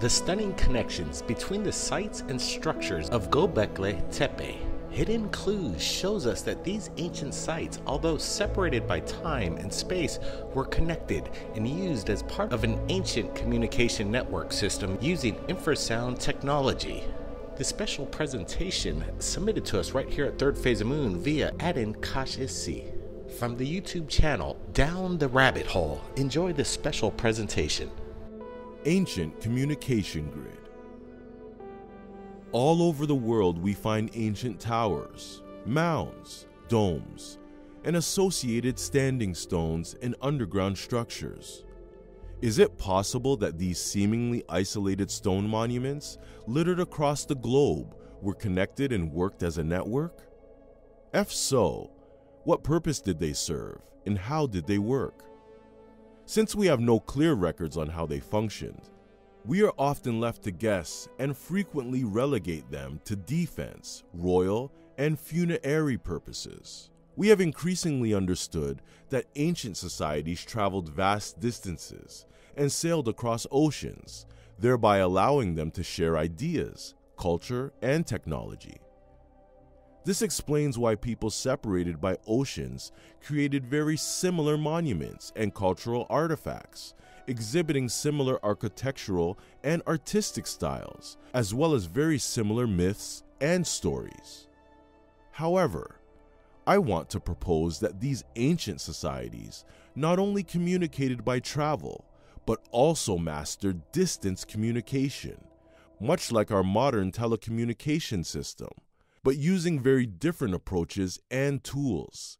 the stunning connections between the sites and structures of Göbekli Tepe. Hidden clues shows us that these ancient sites, although separated by time and space, were connected and used as part of an ancient communication network system using infra-sound technology. The special presentation submitted to us right here at Third Phase of Moon via Adin Kashisi from the YouTube channel Down the Rabbit Hole. Enjoy this special presentation. Ancient communication grid. All over the world we find ancient towers, mounds, domes, and associated standing stones and underground structures. Is it possible that these seemingly isolated stone monuments littered across the globe were connected and worked as a network? If so, what purpose did they serve and how did they work? Since we have no clear records on how they functioned, we are often left to guess and frequently relegate them to defense, royal, and funerary purposes. We have increasingly understood that ancient societies traveled vast distances and sailed across oceans, thereby allowing them to share ideas, culture, and technology. This explains why people separated by oceans created very similar monuments and cultural artifacts, exhibiting similar architectural and artistic styles, as well as very similar myths and stories. However, I want to propose that these ancient societies not only communicated by travel, but also mastered distance communication, much like our modern telecommunication system, but using very different approaches and tools.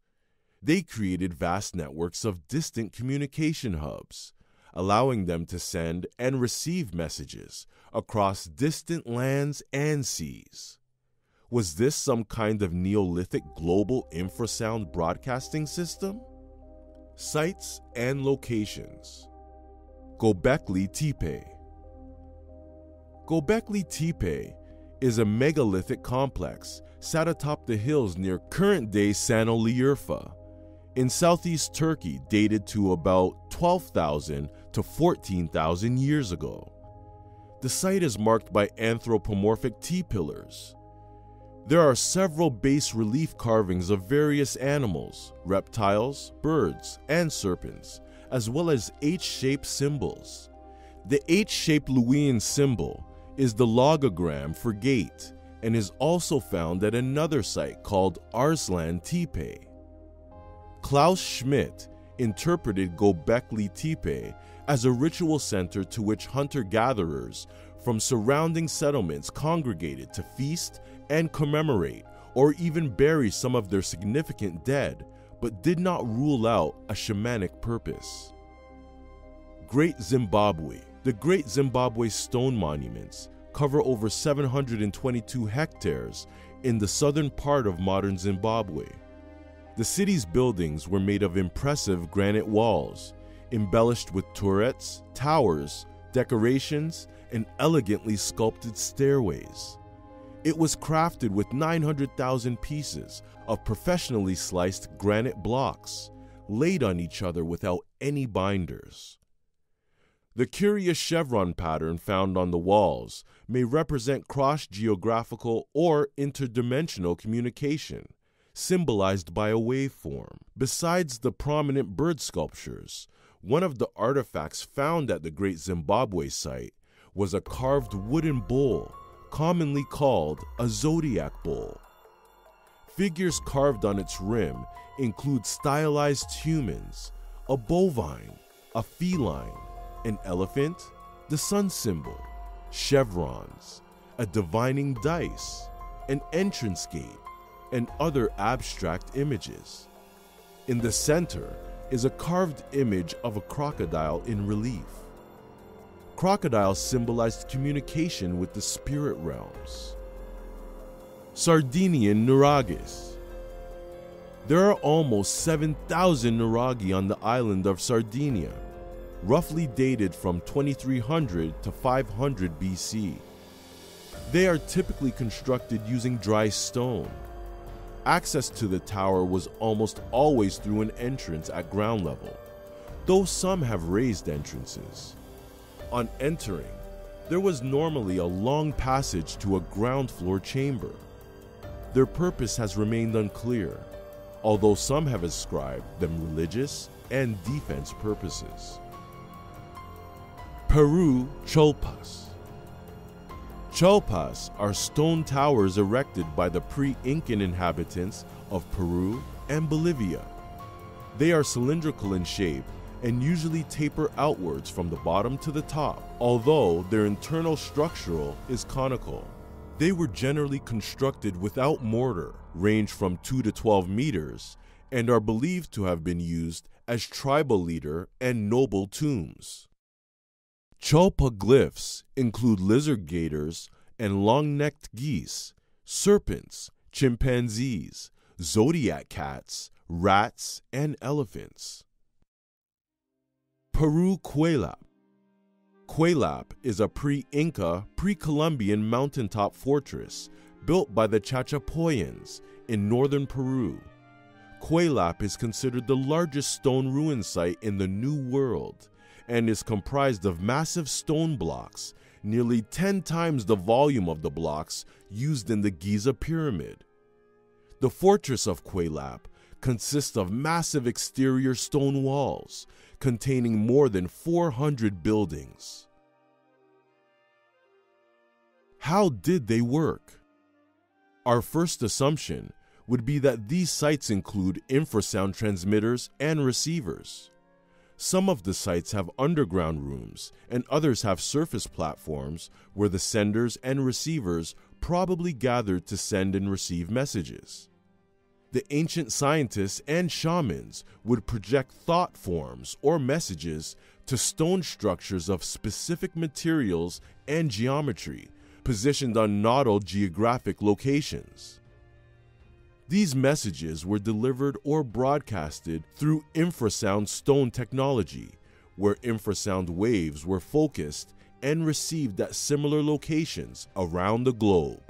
They created vast networks of distant communication hubs, allowing them to send and receive messages across distant lands and seas. Was this some kind of Neolithic global infrasound broadcasting system? Sites and locations. Göbekli Tepe. Göbekli Tepe is a megalithic complex sat atop the hills near current-day Şanlıurfa in southeast Turkey, dated to about 12,000 to 14,000 years ago. The site is marked by anthropomorphic T-pillars. There are several bas-relief carvings of various animals, reptiles, birds, and serpents, as well as H-shaped symbols. The H-shaped Luwian symbol is the logogram for gate and is also found at another site called Arslan Tepe. Klaus Schmidt interpreted Göbekli Tepe as a ritual center to which hunter-gatherers from surrounding settlements congregated to feast and commemorate or even bury some of their significant dead, but did not rule out a shamanic purpose. Great Zimbabwe. The Great Zimbabwe stone monuments cover over 722 hectares in the southern part of modern Zimbabwe. The city's buildings were made of impressive granite walls, embellished with turrets, towers, decorations, and elegantly sculpted stairways. It was crafted with 900,000 pieces of professionally sliced granite blocks, laid on each other without any binders. The curious chevron pattern found on the walls may represent cross-geographical or interdimensional communication, symbolized by a waveform. Besides the prominent bird sculptures, one of the artifacts found at the Great Zimbabwe site was a carved wooden bowl, commonly called a zodiac bowl. Figures carved on its rim include stylized humans, a bovine, a feline, an elephant, the sun symbol, chevrons, a divining dice, an entrance gate, and other abstract images. In the center is a carved image of a crocodile in relief. Crocodiles symbolized communication with the spirit realms. Sardinian Nuraghes. There are almost 7,000 Nuraghes on the island of Sardinia, roughly dated from 2300 to 500 BC. They are typically constructed using dry stone. Access to the tower was almost always through an entrance at ground level, though some have raised entrances. On entering, There was normally a long passage to a ground floor chamber. Their purpose has remained unclear, although some have ascribed them religious and defense purposes. Peru Cholpas. Cholpas are stone towers erected by the pre-Incan inhabitants of Peru and Bolivia. They are cylindrical in shape and usually taper outwards from the bottom to the top, although their internal structure is conical. They were generally constructed without mortar, range from 2 to 12 meters, and are believed to have been used as tribal leader and noble tombs. Cholpa glyphs include lizard gators and long-necked geese, serpents, chimpanzees, zodiac cats, rats, and elephants. Peru Cuelap. Cuelap is a pre-Inca, pre-Columbian mountaintop fortress built by the Chachapoyans in northern Peru. Cuelap is considered the largest stone ruin site in the New World and is comprised of massive stone blocks, nearly 10 times the volume of the blocks used in the Giza Pyramid. The fortress of Cuelap consists of massive exterior stone walls containing more than 400 buildings. How did they work? Our first assumption would be that these sites include infrasound transmitters and receivers. Some of the sites have underground rooms, and others have surface platforms where the senders and receivers probably gathered to send and receive messages. The ancient scientists and shamans would project thought forms or messages to stone structures of specific materials and geometry, positioned on nodal geographic locations. These messages were delivered or broadcasted through infrasound stone technology, where infrasound waves were focused and received at similar locations around the globe.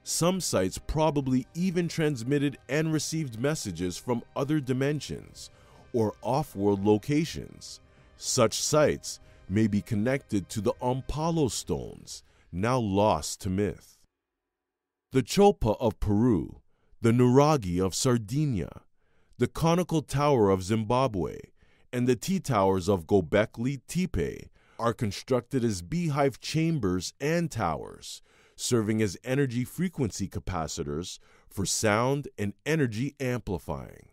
Some sites probably even transmitted and received messages from other dimensions or off-world locations. Such sites may be connected to the Ompalo stones, now lost to myth. The Cholpa of Peru, the Nuraghes of Sardinia, the conical tower of Zimbabwe, and the T-towers of Göbekli Tepe are constructed as beehive chambers and towers, serving as energy frequency capacitors for sound and energy amplifying.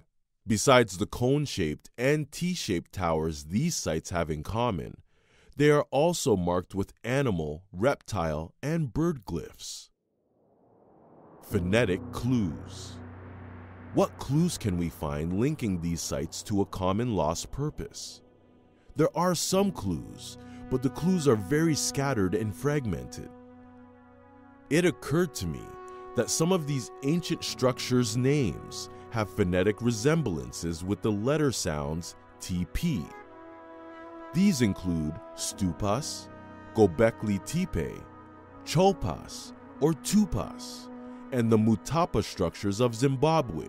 Besides the cone-shaped and T-shaped towers these sites have in common, they are also marked with animal, reptile, and bird glyphs. Phonetic clues. What clues can we find linking these sites to a common lost purpose? There are some clues, but the clues are very scattered and fragmented. It occurred to me that some of these ancient structures' names have phonetic resemblances with the letter sounds TP. These include Stupas, Göbekli Tepe, Cholpas, or Tupas, and the Mutapa structures of Zimbabwe.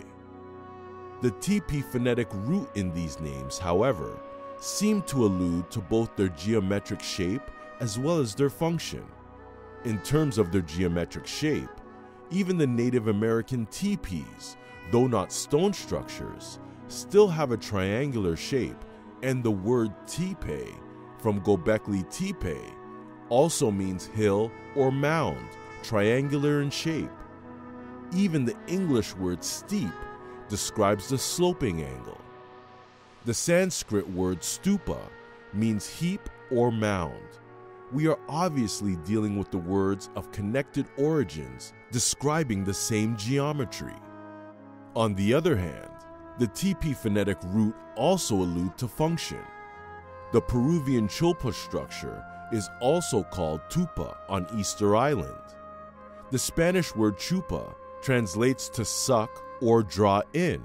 The TP phonetic root in these names, however, seem to allude to both their geometric shape as well as their function. In terms of their geometric shape, even the Native American teepees, though not stone structures, still have a triangular shape, and the word tepe from Göbekli Tepe also means hill or mound, triangular in shape. Even the English word steep describes the sloping angle. The Sanskrit word stupa means heap or mound. We are obviously dealing with the words of connected origins describing the same geometry. On the other hand, the TP phonetic root also allude to function. The Peruvian Cholpa structure is also called tupa on Easter Island. The Spanish word chupa translates to suck or draw in.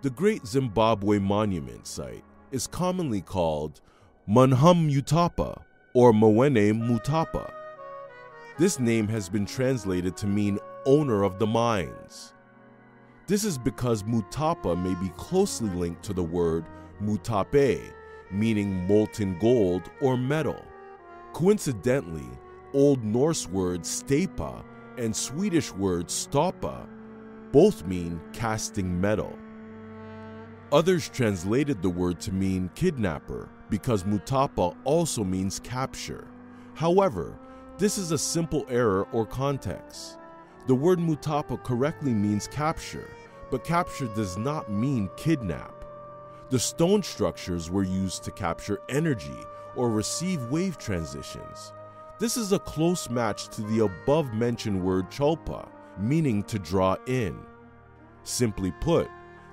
The Great Zimbabwe Monument Site is commonly called Munhum Utapa or Mwene Mutapa. This name has been translated to mean owner of the mines. This is because Mutapa may be closely linked to the word mutape, meaning molten gold or metal. Coincidentally, Old Norse word stepa and Swedish word stoppa both mean casting metal. Others translated the word to mean kidnapper because mutapa also means capture. However, this is a simple error or context. The word mutapa correctly means capture, but capture does not mean kidnap. The stone structures were used to capture energy or receive wave transitions. This is a close match to the above-mentioned word cholpa, meaning to draw in. Simply put,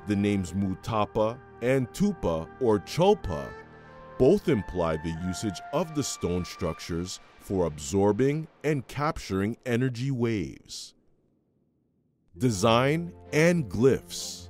the names mutapa and tupa or cholpa both imply the usage of the stone structures for absorbing and capturing energy waves. Design and glyphs.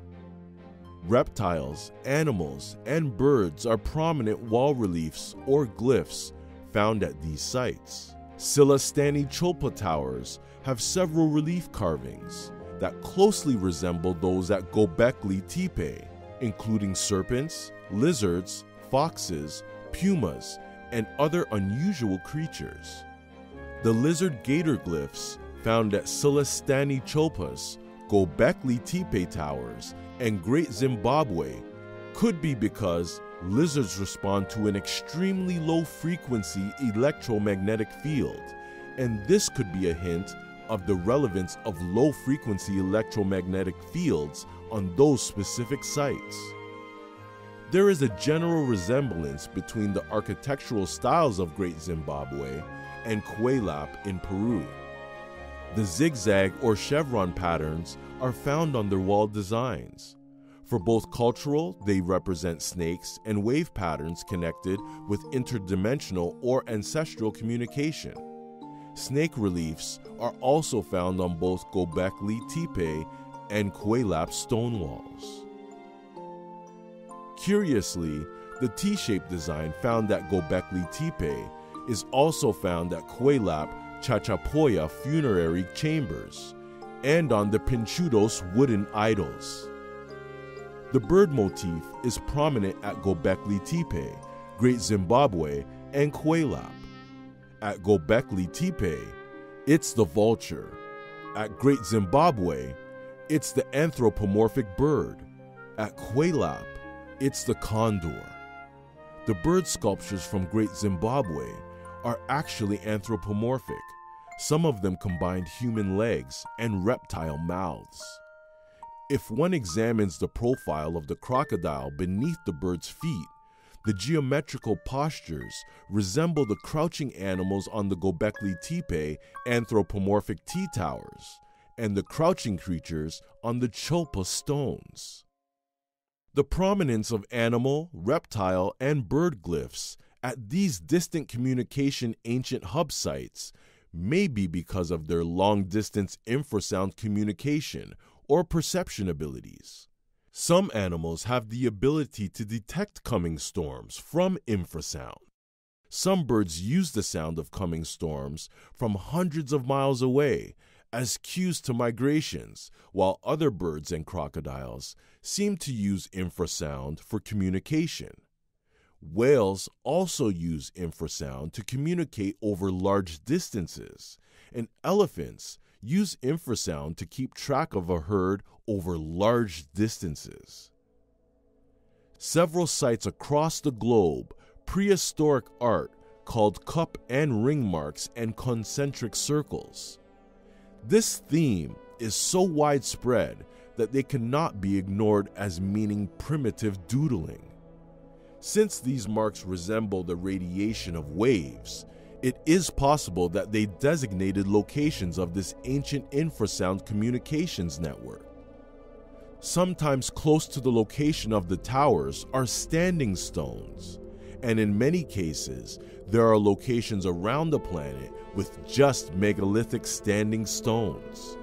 Reptiles, animals, and birds are prominent wall reliefs or glyphs found at these sites. Silastani Cholpa towers have several relief carvings that closely resemble those at Göbekli Tepe, including serpents, lizards, foxes, pumas, and other unusual creatures. The lizard gator glyphs found at Silastani Cholpas, Göbekli Tepe towers, and Great Zimbabwe could be because lizards respond to an extremely low-frequency electromagnetic field, and this could be a hint of the relevance of low-frequency electromagnetic fields on those specific sites. There is a general resemblance between the architectural styles of Great Zimbabwe and Kuelap in Peru. The zigzag or chevron patterns are found on their wall designs. For both cultural, they represent snakes and wave patterns connected with interdimensional or ancestral communication. Snake reliefs are also found on both Göbekli Tepe and Kuelap stone walls. Curiously, the T-shaped design found at Göbekli Tepe is also found at Kuelap Chachapoya funerary chambers and on the Pinchudos wooden idols. The bird motif is prominent at Göbekli Tepe, Great Zimbabwe, and Kuelap. At Göbekli Tepe, it's the vulture. At Great Zimbabwe, it's the anthropomorphic bird. At Kuelap, it's the condor. The bird sculptures from Great Zimbabwe are actually anthropomorphic. Some of them combined human legs and reptile mouths. If one examines the profile of the crocodile beneath the bird's feet, the geometrical postures resemble the crouching animals on the Göbekli Tepe anthropomorphic T-towers and the crouching creatures on the Cholpa stones. The prominence of animal, reptile, and bird glyphs at these distant communication ancient hub sites may be because of their long-distance infrasound communication or perception abilities. Some animals have the ability to detect coming storms from infrasound. Some birds use the sound of coming storms from hundreds of miles away as cues to migrations, while other birds and crocodiles seem to use infrasound for communication. Whales also use infrasound to communicate over large distances, and elephants use infrasound to keep track of a herd over large distances. Several sites across the globe, prehistoric art called cup and ring marks and concentric circles. This theme is so widespread that they cannot be ignored as meaning primitive doodling. Since these marks resemble the radiation of waves, it is possible that they designated locations of this ancient infrasound communications network. Sometimes close to the location of the towers are standing stones, and in many cases, there are locations around the planet with just megalithic standing stones.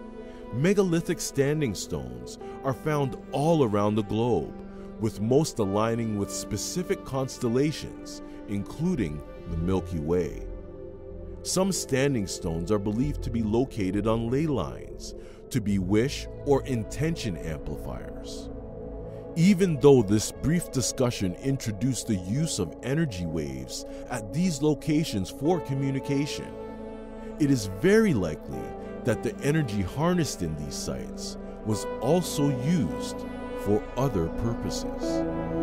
Megalithic standing stones are found all around the globe, with most aligning with specific constellations, including the Milky Way. Some standing stones are believed to be located on ley lines, to be wish or intention amplifiers. Even though this brief discussion introduced the use of energy waves at these locations for communication, it is very likely that the energy harnessed in these sites was also used for other purposes.